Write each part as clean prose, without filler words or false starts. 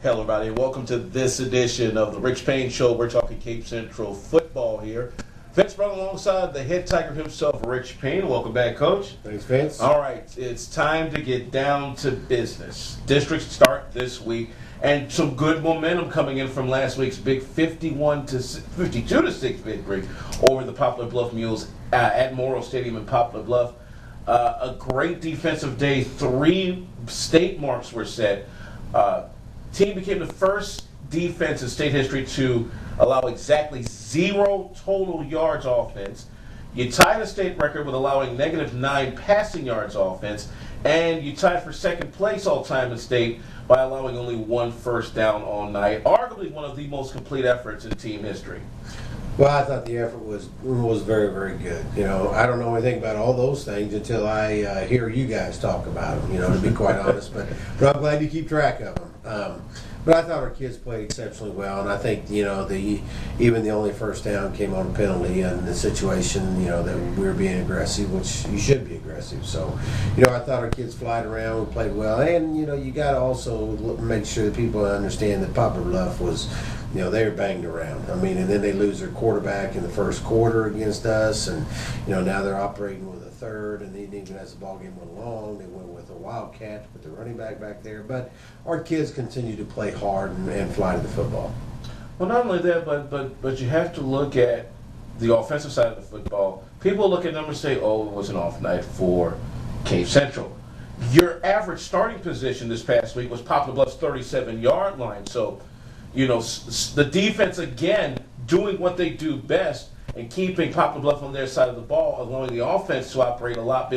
Hello, everybody, and welcome to this edition of the Rich Payne Show. We're talking Cape Central football here. Vince Brown alongside the head Tiger himself, Rich Payne. Welcome back, Coach. Thanks, Vince. All right, it's time to get down to business. Districts start this week, and some good momentum coming in from last week's big 52-6 victory over the Poplar Bluff Mules at Morrow Stadium in Poplar Bluff. A great defensive day. 3 state marks were set. Team became the first defense in state history to allow exactly 0 total yards offense. You tied a state record with allowing -9 passing yards offense, and you tied for second place all time in state by allowing only 1 first down all night. Arguably one of the most complete efforts in team history. Well, I thought the effort was very, very good. You know, I don't know anything about all those things until I hear you guys talk about them, you know, to be quite honest. But I'm glad you keep track of them. But I thought our kids played exceptionally well, and I think, you know, even the only first down came on a penalty in the situation, you know, that we were being aggressive, which you should be aggressive. So, you know, I thought our kids flied around, we played well, and, you know, you got to also make sure that people understand that Poplar Bluff was, you know, they were banged around. I mean, and then they lose their quarterback in the first quarter against us, and, you know, now they're operating with a third, and even as the ball game went along, they went with a wildcat with the running back there. But our kids continue to play hard and fly to the football. Well, not only that, but you have to look at the offensive side of the football. People look at numbers and say, oh, it was an off night for Cape Central. Your average starting position this past week was Poplar Bluff's 37-yard line. So, you know, the defense, again, doing what they do best and keeping Poplar Bluff on their side of the ball, allowing the offense to operate a lot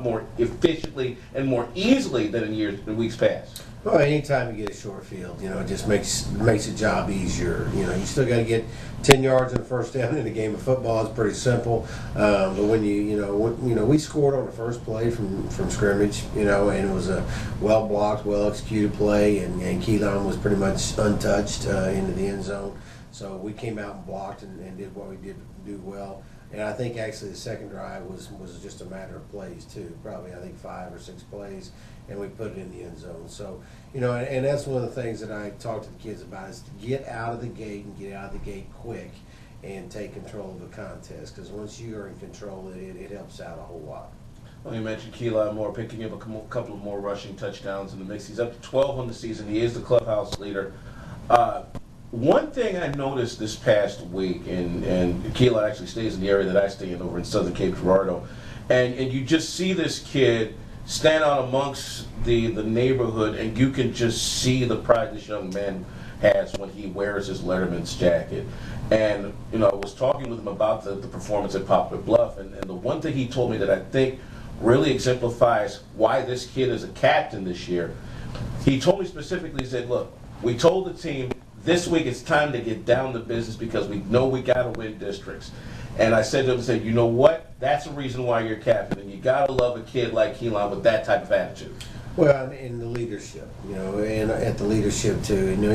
more efficiently and more easily than in weeks past. Well, anytime you get a short field, you know, it just makes the job easier. You know, you still got to get 10 yards and a first down in a game of football. It's pretty simple. But when we scored on the first play from scrimmage, you know, and it was a well blocked, well executed play, and Keelan was pretty much untouched into the end zone. So we came out and blocked and did what we did do well. And I think actually the second drive was just a matter of plays too. Probably I think 5 or 6 plays, and we put it in the end zone. So, you know, and that's one of the things that I talk to the kids about is to get out of the gate and get out of the gate quick and take control of the contest. Because once you are in control, it helps out a whole lot. Well, you mentioned Keelan Moore picking up a couple of more rushing touchdowns in the mix. He's up to 12 on the season. He is the clubhouse leader. One thing I noticed this past week, and Keelan actually stays in the area that I stay in over in Southern Cape Girardeau, and you just see this kid stand out amongst the neighborhood, and you can just see the pride this young man has when he wears his Letterman's jacket. And, you know, I was talking with him about the performance at Poplar Bluff, and the one thing he told me that I think really exemplifies why this kid is a captain this year, he told me specifically, he said, look, we told the team, this week it's time to get down to business because we know we got to win districts. And I said to him, you know what? That's the reason why you're captain. And you got to love a kid like Keelan with that type of attitude. Well, in the leadership, you know, and at the leadership too. You know,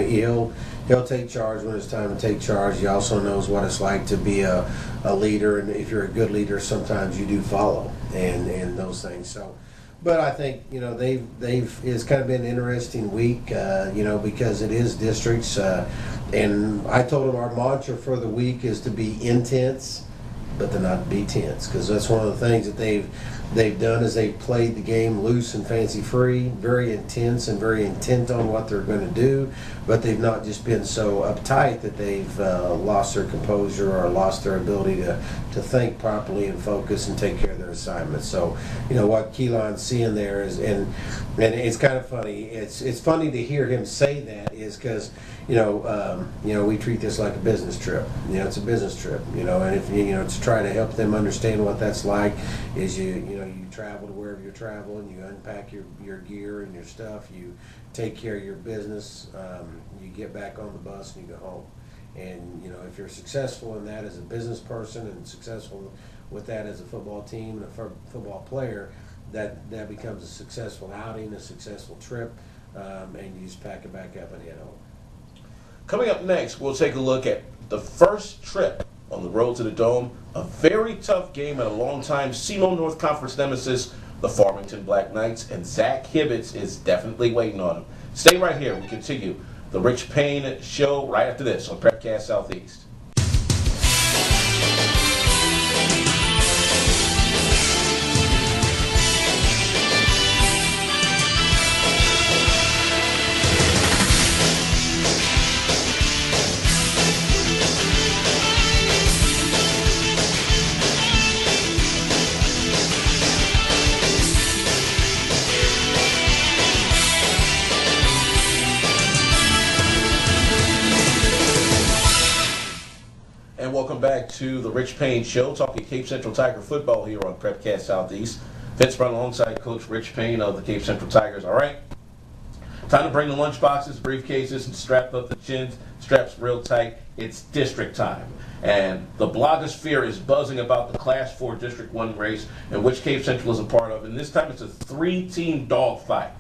he'll take charge when it's time to take charge. He also knows what it's like to be a leader. And if you're a good leader, sometimes you do follow and those things. So. But I think, you know, it's kind of been an interesting week, you know, because it is districts. And I told them our mantra for the week is to be intense, but to not be tense, because that's one of the things that they've done is they've played the game loose and fancy free, very intense and very intent on what they're going to do, but they've not just been so uptight that they've lost their composure or lost their ability to think properly and focus and take care of their assignments. So, what Keelan's seeing there is, and it's kind of funny. It's funny to hear him say that, is because we treat this like a business trip. It's a business trip. And if to try to help them understand what that's like, is you travel to wherever you're traveling, you unpack your gear and your stuff, you take care of your business, you get back on the bus and you go home. And if you're successful in that as a business person and successful with that as a football team and a football player, that becomes a successful outing, a successful trip, and you just pack it back up and head home. Coming up next, we'll take a look at the first trip on the road to the Dome, a very tough game and a long-time SEMO North Conference nemesis, the Farmington Black Knights, and Zach Hibbets is definitely waiting on him. Stay right here. We continue the Rich Payne Show right after this on Prepcast Southeast. Welcome back to the Rich Payne Show, talking Cape Central Tiger football here on Prepcast Southeast. Vince Brown alongside Coach Rich Payne of the Cape Central Tigers. All right, time to bring the lunch boxes, briefcases, and strap up the chins, straps real tight. It's district time. And the blogosphere is buzzing about the Class 4 District 1 race, in which Cape Central is a part of. And this time it's a 3-team dogfight.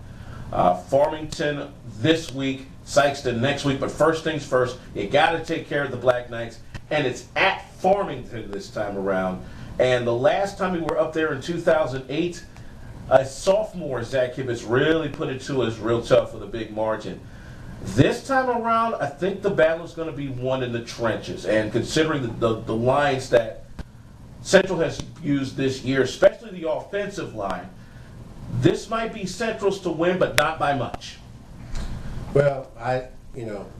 Farmington this week, Sykeston next week. But first things first, you got to take care of the Black Knights. And it's at Farmington this time around. And the last time we were up there in 2008, a sophomore, Zach Hibbets, really put it to us real tough with a big margin. This time around, I think the battle is going to be won in the trenches. And considering the lines that Central has used this year, especially the offensive line, this might be Central's to win, but not by much. Well,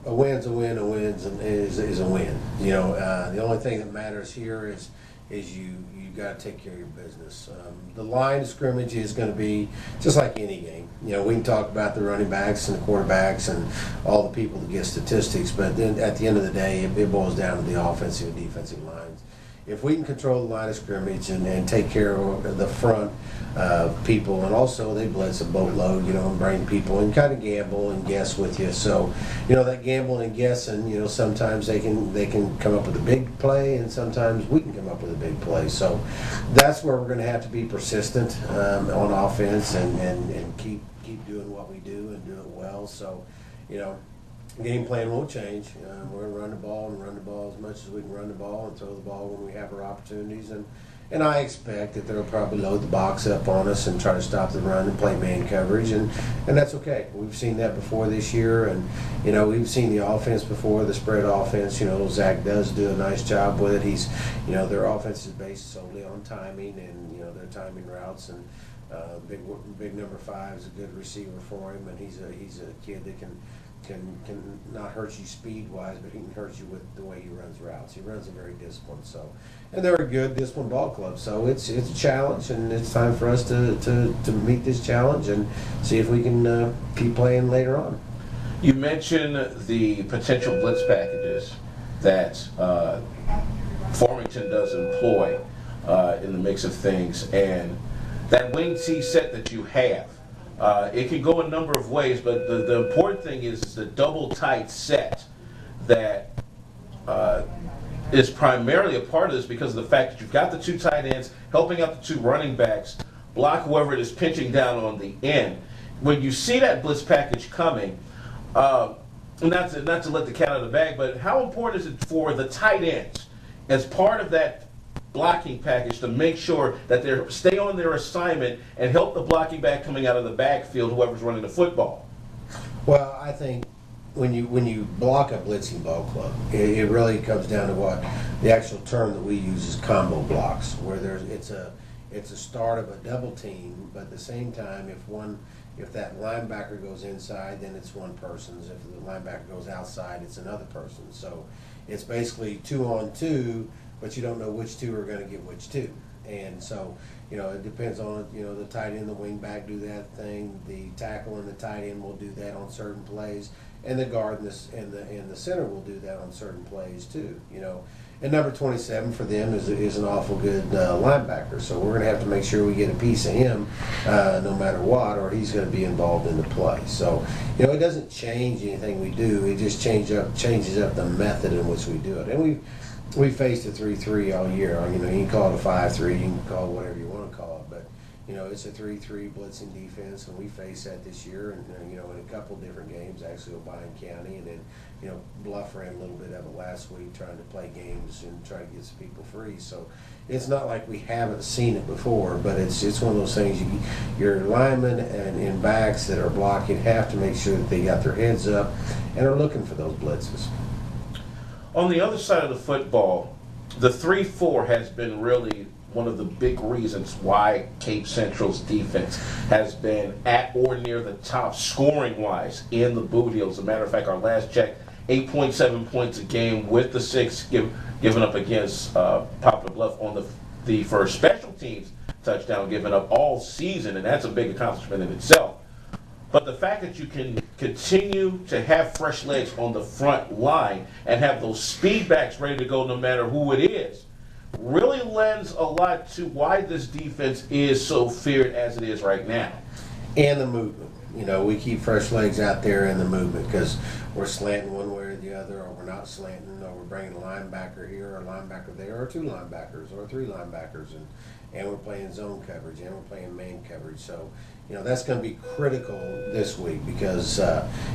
a win's a win. A win's is a win. The only thing that matters here is you got to take care of your business. The line of scrimmage is going to be just like any game. We can talk about the running backs and the quarterbacks and all the people that get statistics, but then at the end of the day, it boils down to the offensive and defensive lines. If we can control the line of scrimmage and take care of the front people, and also they blitz a boatload, and bring people and kind of gamble and guess with you. So, that gambling and guessing, sometimes they can come up with a big play, and sometimes we can come up with a big play. So that's where we're going to have to be persistent on offense and keep doing what we do and do it well. So, game plan won't change. We're going to run the ball as much as we can run the ball and throw the ball when we have our opportunities. And I expect that they'll probably load the box up on us and try to stop the run and play man coverage, and that's okay. We've seen that before this year, and we've seen the offense before, the spread offense. Zach does do a nice job with it. He's their offense is based solely on timing and their timing routes, and big number 5 is a good receiver for him, and he's a kid that can not hurt you speed-wise, but he can hurt you with the way he runs routes. He runs a very disciplined, and they're a good disciplined ball club. So it's a challenge, and it's time for us to meet this challenge and see if we can keep playing later on. You mentioned the potential blitz packages that Farmington does employ in the mix of things, and that wing T set that you have. It can go a number of ways, but the important thing is the double tight set that is primarily a part of this because of the fact that you've got the 2 tight ends helping out the 2 running backs, block whoever it is pinching down on the end. When you see that blitz package coming, not to let the cat out of the bag, but how important is it for the tight ends as part of that blocking package to make sure that they stay on their assignment and help the blocking back coming out of the backfield, whoever's running the football? Well, I think when you block a blitzing ball club, it really comes down to what the actual term that we use is combo blocks, where it's a start of a double team, but at the same time, if that linebacker goes inside, then it's one person's. If the linebacker goes outside, it's another person's. So it's basically 2-on-2, but you don't know which two are going to get which two. And so, it depends on, the tight end, the wing back do that thing. The tackle and the tight end will do that on certain plays. And the guard and the center will do that on certain plays too, And number 27 for them is an awful good linebacker. So we're going to have to make sure we get a piece of him no matter what, or he's going to be involved in the play. So, it doesn't change anything we do. It just changes up the method in which we do it. And we faced a 3-3 all year. You can call it a 5-3. You can call it whatever you want to call it. But, it's a 3-3 blitzing defense, and we faced that this year, and in a couple different games, actually O'Brien County, and then Bluff ran a little bit of it last week, trying to play games and try to get some people free. So it's not like we haven't seen it before, but it's one of those things. Your linemen and backs that are blocking have to make sure that they got their heads up and are looking for those blitzes. On the other side of the football, the 3-4 has been really one of the big reasons why Cape Central's defense has been at or near the top scoring-wise in the Boot Heels. As a matter of fact, our last check, 8.7 points a game with the 6 given up against Poplar Bluff on the first special teams touchdown given up all season, and that's a big accomplishment in itself. But the fact that you can continue to have fresh legs on the front line and have those speed backs ready to go no matter who it is really lends a lot to why this defense is so feared as it is right now. And the movement. We keep fresh legs out there in the movement because we're slanting one way or the other, or we're not slanting, or we're bringing a linebacker here, or a linebacker there, or 2 linebackers, or 3 linebackers, and we're playing zone coverage, and we're playing man coverage. So, that's going to be critical this week because,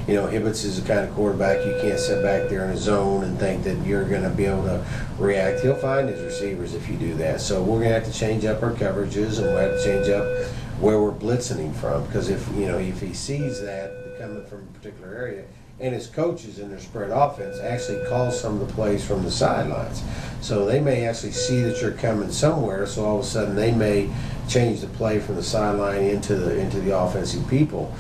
Hibbets is the kind of quarterback you can't sit back there in a zone and think that you're going to be able to react. He'll find his receivers if you do that. So we're going to have to change up our coverages, and we'll have to change up where we're blitzing him from because if he sees that coming from a particular area, and his coaches in their spread offense actually call some of the plays from the sidelines. So they may actually see that you're coming somewhere, so all of a sudden they may change the play from the sideline into the offensive people.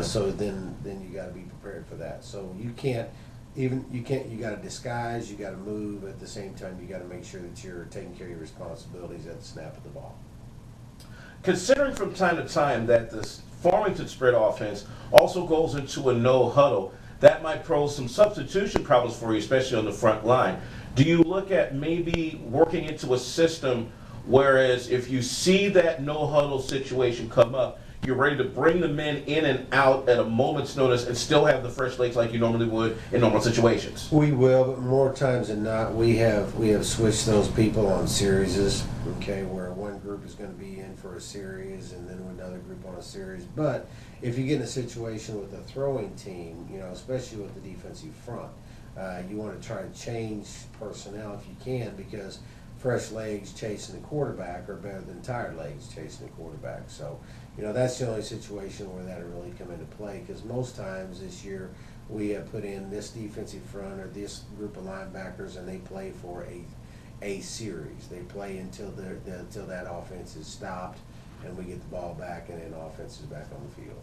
So then you got to be prepared for that. So you got to disguise, you got to move at the same time. You got to make sure that you're taking care of your responsibilities at the snap of the ball. Considering from time to time that this Farmington spread offense also goes into a no huddle, that might pose some substitution problems for you, especially on the front line. Do you look at maybe working into a system whereas if you see that no huddle situation come up, you're ready to bring the men in and out at a moment's notice and still have the fresh legs like you normally would in normal situations? We will, but more times than not, we have switched those people on series, okay, where one group is going to be in for a series and then another group on a series. But if you get in a situation with a throwing team, especially with the defensive front, you want to try to change personnel if you can because fresh legs chasing the quarterback are better than tired legs chasing the quarterback. So, that's the only situation where that'll really come into play because most times this year we have put in this defensive front or this group of linebackers and they play for a series. They play until that offense is stopped and we get the ball back and then offense is back on the field.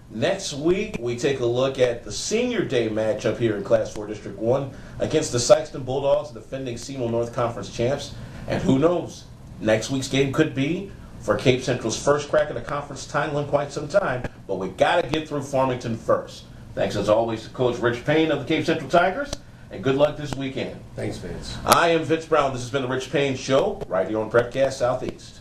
Next week, we take a look at the Senior Day matchup here in Class 4 District 1 against the Sykeston Bulldogs, defending Seymour North Conference champs. And who knows, next week's game could be for Cape Central's first crack at a conference title in quite some time. But we got to get through Farmington first. Thanks as always to Coach Rich Payne of the Cape Central Tigers, and good luck this weekend. Thanks, Vince. I am Vince Brown. This has been the Rich Payne Show right here on Prepcast Southeast.